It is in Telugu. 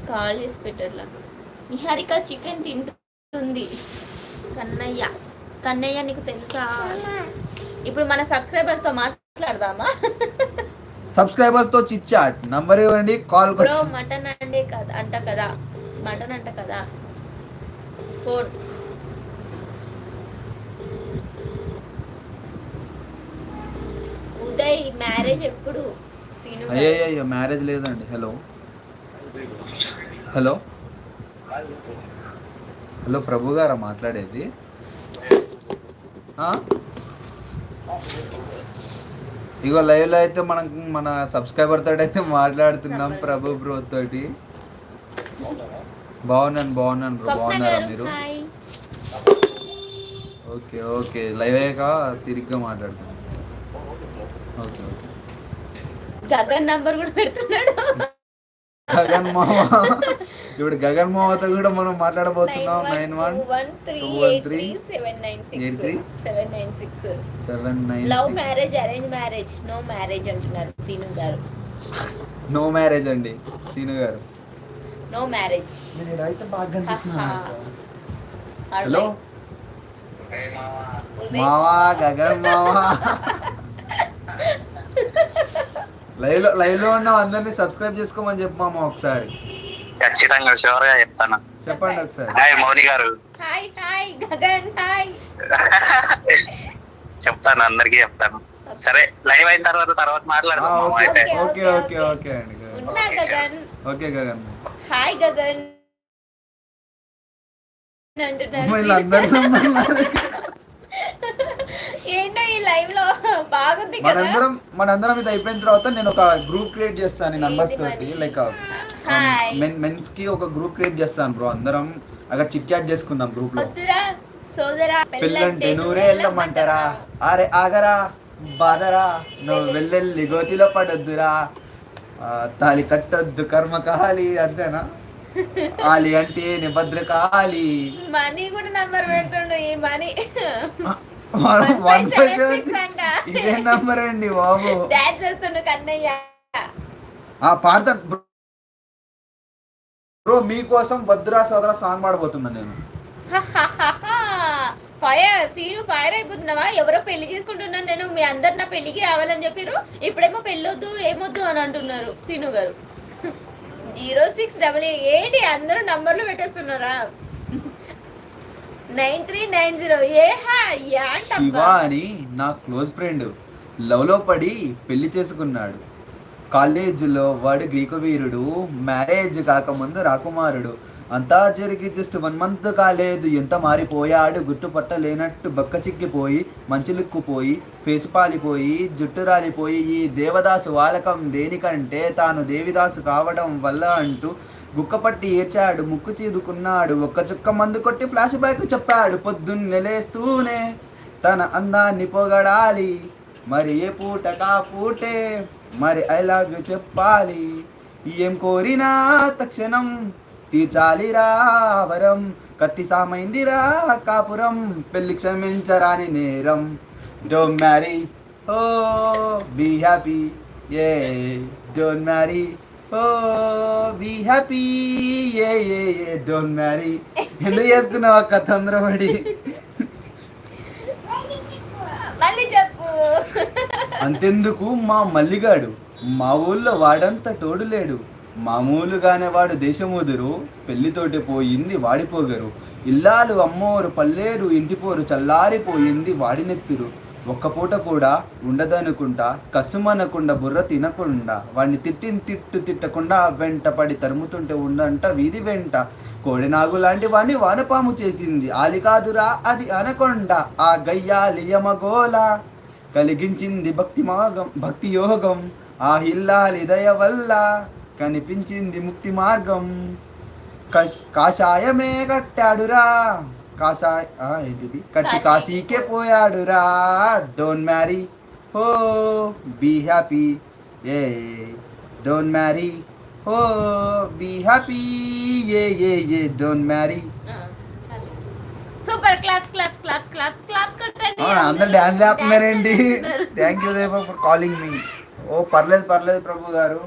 కాల్ చేసి పెట్టర్లా. నిహారిక చికెన్ తింటుంది. కన్నయ్య కన్నయ్య నీకు తెలుసా? ఇప్పుడు మన సబ్స్క్రైబర్తో మాట్లాడదామా? సబ్స్క్రైబర్తో చిట్ చాట్ నంబర్ ఇవ్వండి, కాల్ బ్రో మటన్ అంటే కదా అంట కదా, మటన్ అంట కదా ఫోన్. ఉదయ్ మ్యారేజ్ ఎప్పుడు? అయ్యో మ్యారేజ్ లేదండి. హలో హలో హలో ప్రభు గారా మాట్లాడేది? ఇగో లైవ్లో అయితే మన సబ్స్క్రైబర్ తోటి అయితే మాట్లాడుతున్నాం, ప్రభు బ్రో తోటి. బాగున్నాను బ్రో, బాగున్నారా మీరు? ఓకే ఓకే, లైవ్ అయ్యాక తిరిగ్గా మాట్లాడుతున్నాం. Okay okay. గగన్ నంబర్ కూడా పెడుతున్నాడు. గగన్ మామ, ఇప్పుడు గగన్ మామతో కూడా మనం మాట్లాడబోతున్నాం. 9123837996. Love marriage, arrange marriage, no marriage అంటున్నారు సీను గారు. నో మ్యారేజ్ అండి సీను గారు, నో మ్యారేజ్. హలో మావా, గగన్ మావా. లైవ్ లో ఉన్న అందరినీ సబ్స్క్రైబ్ చేసుకోమని చెప్పమా ఒకసారి. ఖచ్చితంగా షూర్ గా చెప్తాను. చెప్పండి ఒకసారి. హాయ్ మౌని గారు. Hi hi Gagan hi. చెప్తాను, అందరికీ చెప్తాను. సరే లైవ్ అయిన తర్వాత మాట్లాడదాం. ఓకే ఓకే ఓకే అండి. ఉన్నా గగన్. ఓకే గగన్. హాయ్ గగన్ ఏంటో ఈ లైవ్ లో బాగుంది కదా. మనందరం ఇది అయిపోయిన తర్వాత నేను ఒక గ్రూప్ క్రియేట్ చేస్తాను నంబర్స్ తోటి. లైక్ మెన్స్ కి ఒక గ్రూప్ క్రియేట్ చేస్తాను బ్రో, అందరం అక్కడ చిట్ చాట్ చేసుకుందాం గ్రూప్ లో. పెళ్ళంటే నూరే వెళ్ళమంటారా, అరే ఆగరా బాదరా, నువ్వు వెళ్ళెళ్ళి గోతిలో పడొద్దురా, తాలి కట్టొద్దు కర్మ కాలి, అంతేనా? ఆలి అంటే నిభద్ర కాలి. మనీ కూడా నంబర్ పెడుతుండు. ఈ మనీ ఇదే నంబర్ అండి బాబు. డాన్స్ చేస్తుండు కన్నయ్య. పాడతా బ్రో, మీకోసం వద్దురా సోదరా సాంగ్ పాడబోతున్నా నేను. ఫైర్ సీను, ఫైర్ అయిపోతున్నావా? ఎవరో పెళ్లి చేసుకుంటున్నాను నేను, మీ అందరు నా పెళ్లికి రావాలని చెప్పారు. ఇప్పుడేమో పెళ్ళొద్దు ఏమొద్దు అని అంటున్నారు సీను గారు. 0688 ఏంటి అందరూ నంబర్లు పెట్టేస్తున్నారా? 9390 శివ అని నా క్లోజ్ ఫ్రెండ్ లవ్ లో పడి పెళ్లి చేసుకున్నాడు. కాలేజీలో వాడు గ్రీకు వీరుడు, మ్యారేజ్ కాకముందు రాకుమారుడు. అంతా జరిగి జస్ట్ 1 month కాలేదు, ఎంత మారిపోయాడు. గుర్తుపట్టలేనట్టు బక్క చిక్కిపోయి, మంచులుక్కుపోయి, ఫేసు పాలిపోయి, జుట్టు రాలిపోయి, ఈ దేవదాసు వాలకం దేనికంటే తాను దేవిదాసు కావడం వల్ల అంటూ గుక్కపట్టి ఏడ్చాడు, ముక్కు చీదుకున్నాడు. ఒక్క చుక్క మందు కొట్టి ఫ్లాష్ బ్యాక్ చెప్పాడు. పొద్దున్నే లేస్తూనే తన అందాన్ని పొగడాలి, మరి ఏ పూట కా పూటే మరి ఐ లవ్ యు చెప్పాలి. ఏం కోరినా తక్షణం తీర్చాలిరా వరం, కత్తి సామైందిరా కాపురం, పెళ్లి క్షమించరాని నేరం. Don't marry oh be happy, hey don't marry oh be happy, hey don't marry. ఎందుకు చేసుకున్నావు అక్క తొందరపడి? అంతెందుకు మా మల్లిగాడు మా ఊళ్ళో వాడంతా తోడులేడు, మామూలుగానే వాడు దేశముదురు, పెళ్లితోటి పోయింది వాడిపోగరు. ఇల్లాలు అమ్మోరు పల్లేరు, ఇంటిపోరు చల్లారిపోయింది వాడినెత్తురు. ఒక్క పూట కూడా ఉండదనుకుంటా, కసుమనకుండా బుర్ర తినకుండా, వాడిని తిట్టు తిట్టకుండా వెంట పడి తరుముతుంటే ఉండంట వీధి వెంట. కోడినాగు లాంటి వాడిని వానపాము చేసింది, ఆలి కాదురా అది అనకొండ. ఆ గయ్యాలి యమగోళ కలిగించింది భక్తి యోగం, ఆ హిల్లాలి దయ వల్ల కనిపించింది ముక్తి మార్గం. కాషాయమే కట్టాడురా, ఏంటిది కట్టి కాశీకే పోయాడురా. Don't marry oh be happy, hey don't marry oh be happy, hey don't marry. Super, claps claps claps claps claps కొట్టండి. అందరు డాన్స్ చేస్తున్నారండి. Thank you Deva for calling me. ఓ పర్లేదు ప్రభు గారు.